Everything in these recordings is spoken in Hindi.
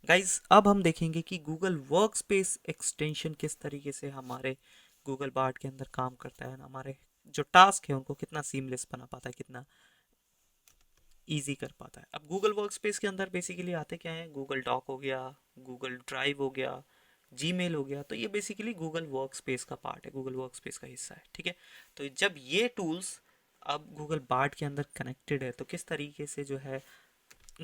गाइज अब हम देखेंगे कि गूगल वर्कस्पेस एक्सटेंशन किस तरीके से हमारे गूगल बार्ड के अंदर काम करता है, हमारे जो टास्क है उनको कितना सीमलेस बना पाता है, कितना इजी कर पाता है। अब गूगल वर्कस्पेस के अंदर बेसिकली आते क्या है, गूगल डॉक हो गया, गूगल ड्राइव हो गया, जीमेल हो गया, तो ये बेसिकली गूगल वर्कस्पेस का पार्ट है, गूगल वर्कस्पेस का हिस्सा है। ठीक है, तो जब ये टूल्स अब गूगल बार्ड के अंदर कनेक्टेड है तो किस तरीके से जो है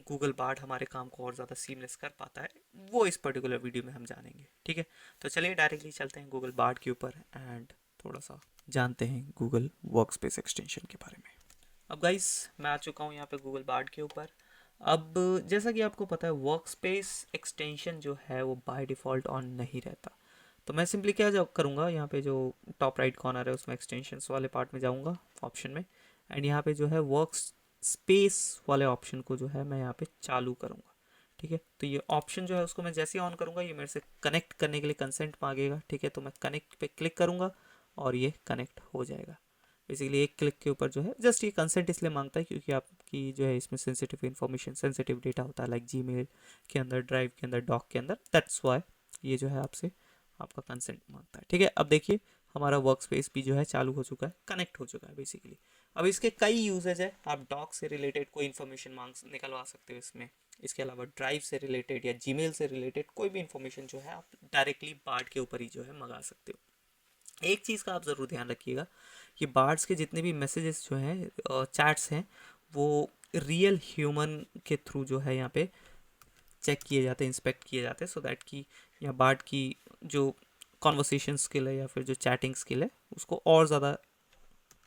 गूगल बार्ड हमारे काम को और ज़्यादा सीमलेस कर पाता है, वो इस पर्टिकुलर वीडियो में हम जानेंगे। ठीक है, तो चलिए डायरेक्टली चलते हैं गूगल बार्ड के ऊपर एंड थोड़ा सा जानते हैं गूगल वर्कस्पेस एक्सटेंशन के बारे में। अब गाइस मैं आ चुका हूँ यहाँ पे गूगल बार्ड के ऊपर। अब जैसा कि आपको पता है वर्कस्पेस एक्सटेंशन जो है वो बाय डिफ़ॉल्ट ऑन नहीं रहता। तो मैं सिंपली क्या करूँगा, यहाँ पे जो टॉप राइट कॉर्नर है उसमें एक्सटेंशंस वाले पार्ट में जाऊँगा ऑप्शन में, एंड यहाँ पे जो है वर्क स्पेस वाले ऑप्शन को जो है मैं यहाँ पे चालू करूँगा। ठीक है, तो ये ऑप्शन जो है उसको मैं जैसे ही ऑन करूँगा ये मेरे से कनेक्ट करने के लिए कंसेंट मांगेगा। ठीक है, तो मैं कनेक्ट पे क्लिक करूँगा और ये कनेक्ट हो जाएगा। बेसिकली एक क्लिक के ऊपर जो है जस्ट ये कंसेंट इसलिए मांगता है क्योंकि आपकी जो है इसमें सेंसिटिव इन्फॉर्मेशन, सेंसिटिव डेटा होता है, लाइक जीमेल के अंदर, ड्राइव के अंदर, डॉक के अंदर, दैट्स वाई ये जो है आपसे आपका कंसेंट मांगता है। ठीक है, अब देखिए हमारा वर्क स्पेस भी जो है चालू हो चुका है, कनेक्ट हो चुका है बेसिकली। अब इसके कई यूजेज है, आप डॉक से रिलेटेड कोई इन्फॉर्मेशन मांग निकलवा सकते हो इसमें। इसके अलावा ड्राइव से रिलेटेड या जीमेल से रिलेटेड कोई भी इन्फॉर्मेशन जो है आप डायरेक्टली बार्ड के ऊपर ही जो है मंगा सकते हो। एक चीज़ का आप ज़रूर ध्यान रखिएगा, ये बार्ड्स के जितने भी मैसेजेस जो हैं, चैट्स हैं, वो रियल ह्यूमन के थ्रू जो है यहाँ पे चेक किए जाते हैं, इंस्पेक्ट किए जाते हैं, सो दैट कि यहाँ बार्ड की जो कॉन्वर्सेशन स्किल है या फिर जो चैटिंग स्किल है उसको और ज़्यादा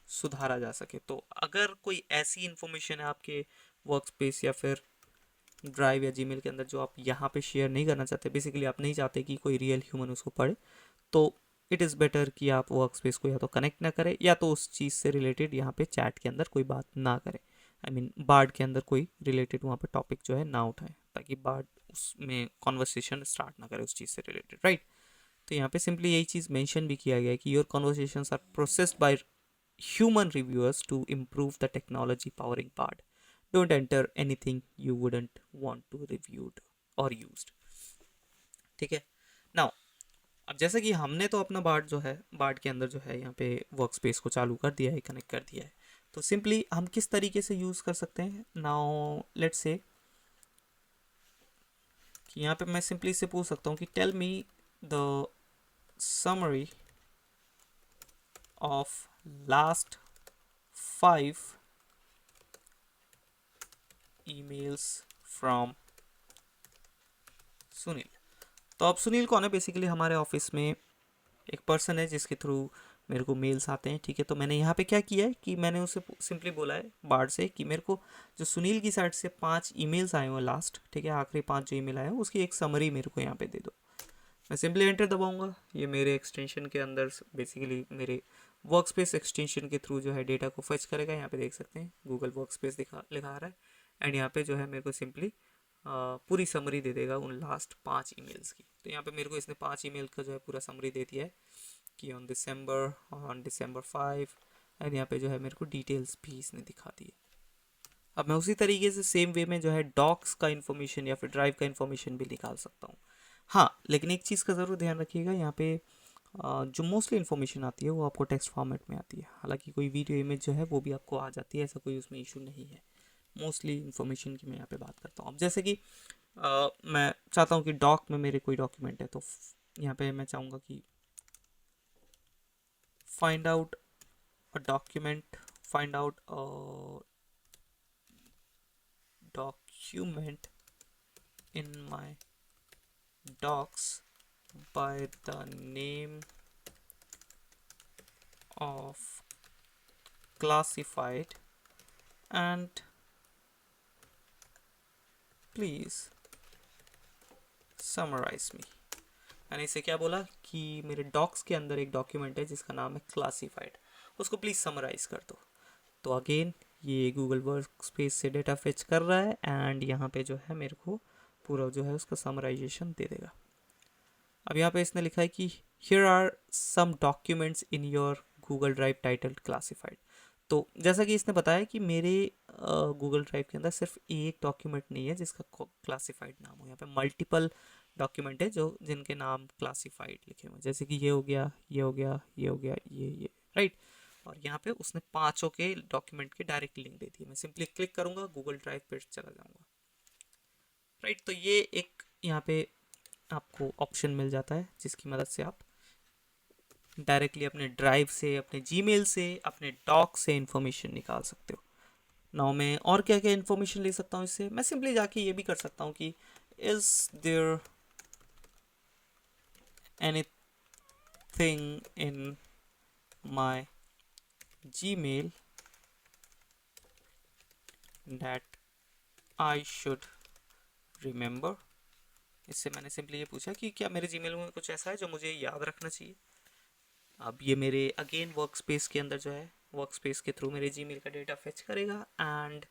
सुधारा जा सके। तो अगर कोई ऐसी इन्फॉर्मेशन है आपके वर्क स्पेस या फिर ड्राइव या जीमेल के अंदर जो आप यहाँ पे शेयर नहीं करना चाहते, बेसिकली आप नहीं चाहते कि कोई रियल ह्यूमन उसको पढ़े, तो इट इज़ बेटर कि आप वर्क स्पेस को या तो कनेक्ट ना करें या तो उस चीज़ से रिलेटेड यहाँ पे चैट के अंदर कोई बात ना करें। आई मीन बार्ड के अंदर कोई रिलेटेड वहाँ पे टॉपिक जो है ना उठाएं, ताकि बार्ड उसमें कॉन्वर्सेशन स्टार्ट ना करे उस चीज़ से रिलेटेड, राइट। तो यहाँ पे सिंपली यही चीज़ मेंशन भी किया गया है कि your conversation are processed by human reviewers to improve the technology powering Bard. Don't enter anything you wouldn't want to reviewed or used. ठीक है, नाउ अब जैसे कि हमने तो अपना बार्ड जो है, बार्ड के अंदर जो है यहाँ पे वर्क स्पेस को चालू कर दिया है, कनेक्ट कर दिया है, तो सिंपली हम किस तरीके से यूज़ कर सकते हैं। नाउ लेट्स से कि यहाँ पे मैं सिंपली से पूछ सकता हूँ कि tell me the summary of last 5 emails from Sunil. तो अब सुनील कौन है, बेसिकली हमारे ऑफिस में एक पर्सन है जिसके थ्रू मेरे को मेल्स आते हैं। ठीक है, तो मैंने यहाँ पे क्या किया है कि मैंने उसे सिंपली बोला है बार्ड से कि मेरे को जो सुनील की साइड से 5 ईमेल्स आए हुए लास्ट, ठीक है, आखिरी 5 जो ईमेल आए हैं उसकी एक समरी मेरे को यहाँ पे दे दो। मैं सिंपली एंटर दबाऊंगा, ये मेरे एक्सटेंशन के अंदर बेसिकली मेरे वर्क स्पेस एक्सटेंशन के थ्रू जो है डेटा को फच करेगा। यहाँ पे देख सकते हैं गूगल वर्क स्पेस दिखा लिखा आ रहा है, एंड यहाँ पे जो है मेरे को सिंपली पूरी समरी दे देगा उन लास्ट 5 ईमेल्स की। तो यहाँ पे मेरे को इसने 5 ईमेल का जो है पूरा समरी दे दिया है कि ऑन दिसंबर 5, एंड यहाँ पे जो है मेरे को डिटेल्स भी इसने दिखा दी है। अब मैं उसी तरीके से सेम वे में जो है डॉक्स का इन्फॉर्मेशन या फिर ड्राइव का इन्फॉर्मेशन भी निकाल सकता हूँ। हाँ, लेकिन एक चीज़ का ज़रूर ध्यान रखिएगा, यहाँ पे जो मोस्टली इन्फॉर्मेशन आती है वो आपको टेक्स्ट फॉर्मेट में आती है। हालांकि कोई वीडियो इमेज जो है वो भी आपको आ जाती है, ऐसा कोई उसमें इशू नहीं है। मोस्टली इन्फॉर्मेशन की मैं यहाँ पे बात करता हूँ। अब जैसे कि मैं चाहता हूँ कि डॉक में मेरे कोई डॉक्यूमेंट है, तो यहाँ पे मैं चाहूँगा कि find out a document, find out a document in my docs by the name of classified and please summarize me। मैंने इसे क्या बोला कि मेरे डॉक्स के अंदर एक डॉक्यूमेंट है जिसका नाम है क्लासिफाइड, उसको प्लीज़ समराइज कर दो। तो अगेन ये गूगल वर्क स्पेस से डेटा फेच कर रहा है एंड यहाँ पे जो है मेरे को पूरा जो है उसका समराइजेशन दे देगा। अब यहाँ पे इसने लिखा है कि here are some documents in your Google Drive titled classified. तो जैसा कि इसने बताया कि मेरे गूगल ड्राइव के अंदर सिर्फ एक डॉक्यूमेंट नहीं है जिसका क्लासिफाइड नाम हो, यहाँ पे मल्टीपल डॉक्यूमेंट है जो जिनके नाम क्लासिफाइड लिखे हुए हैं, जैसे कि ये हो गया, ये हो गया, ये हो गया, ये राइट। और यहाँ पे उसने पांचों के डॉक्यूमेंट के डायरेक्ट लिंक दे दिए। मैं सिंपली क्लिक करूंगा, गूगल ड्राइव पे चला जाऊंगा, राइट। तो ये एक यहाँ पे आपको ऑप्शन मिल जाता है जिसकी मदद से आप डायरेक्टली अपने ड्राइव से, अपने जीमेल से, अपने डॉक से इंफॉर्मेशन निकाल सकते हो। नाउ मैं और क्या क्या इन्फॉर्मेशन ले सकता हूँ इससे, मैं सिंपली जाके ये भी कर सकता हूँ कि is there anything in my Gmail that I should remember. इससे मैंने सिंपली ये पूछा कि क्या मेरे जीमेल में कुछ ऐसा है जो मुझे याद रखना चाहिए। अब ये मेरे अगेन वर्क स्पेस के अंदर जो है, वर्क स्पेस के थ्रू मेरे जीमेल का डेटा फेच करेगा एंड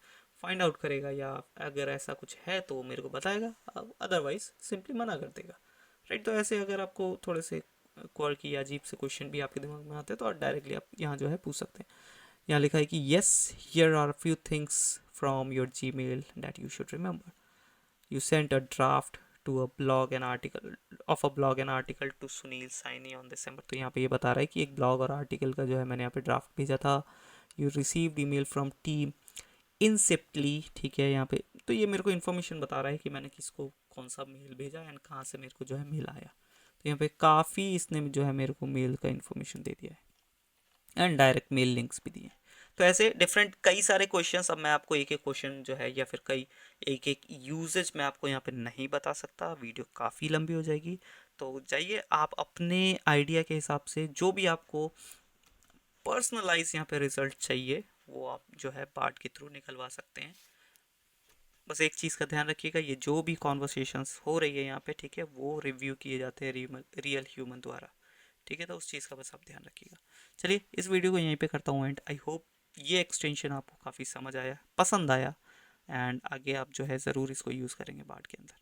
फाइंड आउट करेगा, या अगर ऐसा कुछ है तो मेरे को बताएगा, अदरवाइज सिंपली मना कर देगा, राइट। तो ऐसे अगर आपको थोड़े से क्वर्की या अजीब से क्वेश्चन भी आपके दिमाग में आते हैं तो आप डायरेक्टली आप यहाँ जो है पूछ सकते हैं। यहाँ लिखा है कि yes here are few things from your Gmail that you should remember. You sent a draft to a blog and article of a blog and article to Sunil Saini on December। तो यहाँ पे ये बता रहा है कि एक ब्लॉग और आर्टिकल का जो है मैंने यहाँ पे ड्राफ्ट भेजा था। You received email from team Inceptly, ठीक है यहाँ पे। तो ये मेरे को इन्फॉर्मेशन बता रहा है कि मैंने किसको कौन सा मेल भेजा एंड कहाँ से मेरे को जो है मेल आया। तो यहाँ पे काफ़ी इसने जो है मेरे को मेल का इन्फॉर्मेशन दे दिया है एंड डायरेक्ट मेल लिंक्स भी दिए। तो ऐसे डिफरेंट कई सारे क्वेश्चंस, अब मैं आपको एक एक क्वेश्चन जो है या फिर कई एक एक यूजेज मैं आपको यहाँ पे नहीं बता सकता, वीडियो काफ़ी लंबी हो जाएगी। तो जाइए आप अपने आइडिया के हिसाब से जो भी आपको पर्सनलाइज यहाँ पे रिजल्ट चाहिए वो आप जो है बार्ड के थ्रू निकलवा सकते हैं। बस एक चीज़ का ध्यान रखिएगा, ये जो भी कॉन्वर्सेशंस हो रही है यहाँ पे, ठीक है, वो रिव्यू किए जाते हैं रियल ह्यूमन द्वारा, ठीक है। तो उस चीज़ का बस आप ध्यान रखिएगा। चलिए इस वीडियो को यहीं पे करता हूँ एंड आई होप ये एक्सटेंशन आपको काफ़ी समझ आया, पसंद आया, एंड आगे आप जो है ज़रूर इसको यूज़ करेंगे बार्ड के अंदर।